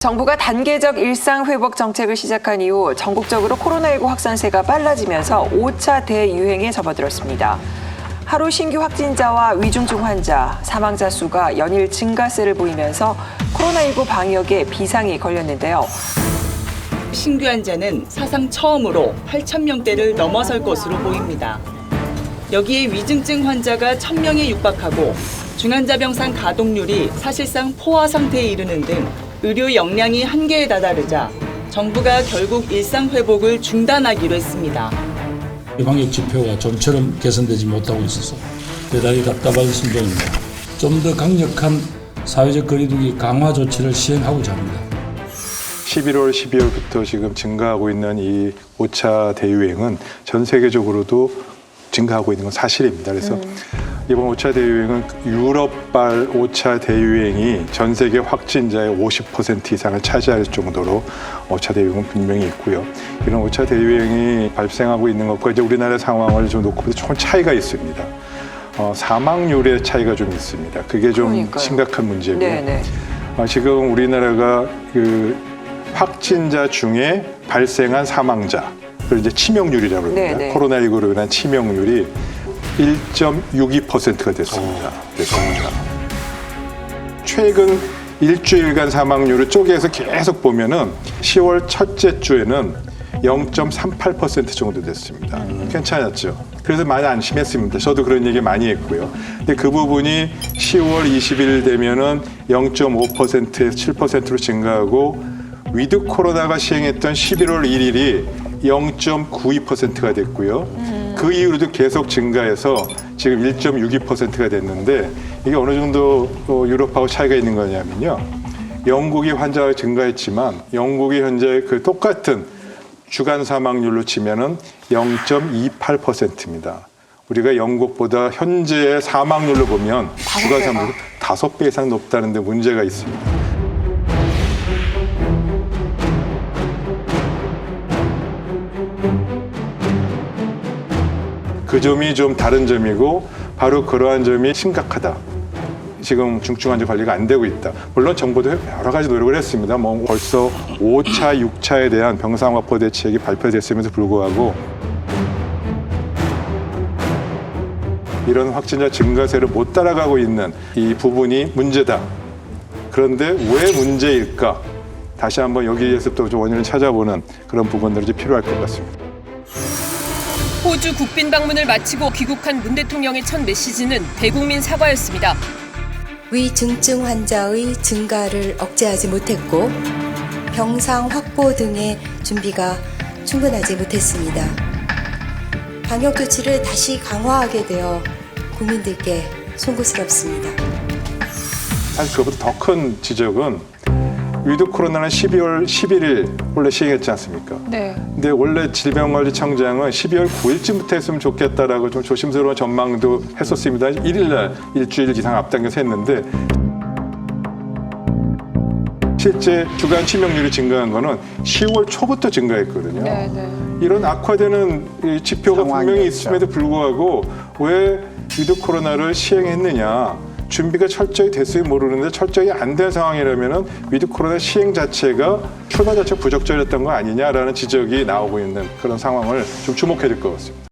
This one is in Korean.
정부가 단계적 일상회복 정책을 시작한 이후 전국적으로 코로나19 확산세가 빨라지면서 5차 대유행에 접어들었습니다. 하루 신규 확진자와 위중증 환자, 사망자 수가 연일 증가세를 보이면서 코로나19 방역에 비상이 걸렸는데요. 신규 환자는 사상 처음으로 8,000명대를 넘어설 것으로 보입니다. 여기에 위중증 환자가 1,000명에 육박하고 중환자 병상 가동률이 사실상 포화 상태에 이르는 등 의료 역량이 한계에 다다르자 정부가 결국 일상 회복을 중단하기로 했습니다. 방역 지표가 좀처럼 개선되지 못하고 있어서 대단히 답답한 심정입니다. 좀 더 강력한 사회적 거리두기 강화 조치를 시행하고자 합니다. 11월, 12월부터 지금 증가하고 있는 이 5차 대유행은 전 세계적으로도 증가하고 있는 건 사실입니다. 그래서 이번 5차 대유행은 유럽발 5차 대유행이 전 세계 확진자의 50% 이상을 차지할 정도로 5차 대유행은 분명히 있고요. 이런 5차 대유행이 발생하고 있는 것과 이제 우리나라 상황을 좀 놓고 보면 조금 차이가 있습니다. 사망률의 차이가 좀 있습니다. 그게 좀 그러니까요. 심각한 문제고요. 네네. 지금 우리나라가 그 확진자 중에 발생한 사망자, 그걸 이제 치명률이라고 합니다. 네네. 코로나19로 인한 치명률이 1.62%가 됐습니다. 최근 일주일간 사망률을 쪼개서 계속 보면은 10월 첫째 주에는 0.38% 정도 됐습니다. 괜찮았죠. 그래서 많이 안심했습니다. 저도 그런 얘기 많이 했고요. 근데 그 부분이 10월 20일 되면은 0.5%에서 7%로 증가하고 위드 코로나가 시행했던 11월 1일이 0.92%가 됐고요. 그 이후로도 계속 증가해서 지금 1.62%가 됐는데 이게 어느 정도 유럽하고 차이가 있는 거냐면요. 영국이 환자가 증가했지만 영국이 현재 그 똑같은 주간 사망률로 치면은 0.28%입니다. 우리가 영국보다 현재의 사망률로 보면 주간 사망률 5배 이상 높다는 데 문제가 있습니다. 그 점이 좀 다른 점이고 바로 그러한 점이 심각하다. 지금 중증 환자 관리가 안 되고 있다. 물론 정부도 여러 가지 노력을 했습니다. 뭐 벌써 5차, 6차에 대한 병상 확보 대책이 발표됐음에도 불구하고 이런 확진자 증가세를 못 따라가고 있는 이 부분이 문제다. 그런데 왜 문제일까? 다시 한번 여기에서부터 좀 원인을 찾아보는 그런 부분들이 좀 필요할 것 같습니다. 호주 국빈 방문을 마치고 귀국한 문 대통령의 첫 메시지는 대국민 사과였습니다. 위중증 환자의 증가를 억제하지 못했고 병상 확보 등의 준비가 충분하지 못했습니다. 방역 조치를 다시 강화하게 되어 국민들께 송구스럽습니다. 사실 그것보다 더 큰 지적은 위드 코로나는 12월 11일 원래 시행했지 않습니까? 네. 근데 원래 질병관리청장은 12월 9일쯤부터 했으면 좋겠다라고 좀 조심스러운 전망도 했었습니다. 1일날 일주일 이상 앞당겨서 했는데 실제 주간 치명률이 증가한 거는 10월 초부터 증가했거든요. 네네. 이런 악화되는 이 지표가 분명히 있음에도 불구하고 왜 위드 코로나를 시행했느냐. 준비가 철저히 됐을지 모르는데 철저히 안 된 상황이라면 위드 코로나 시행 자체가 출발 자체가 부적절했던 거 아니냐라는 지적이 나오고 있는 그런 상황을 좀 주목해야 될 것 같습니다.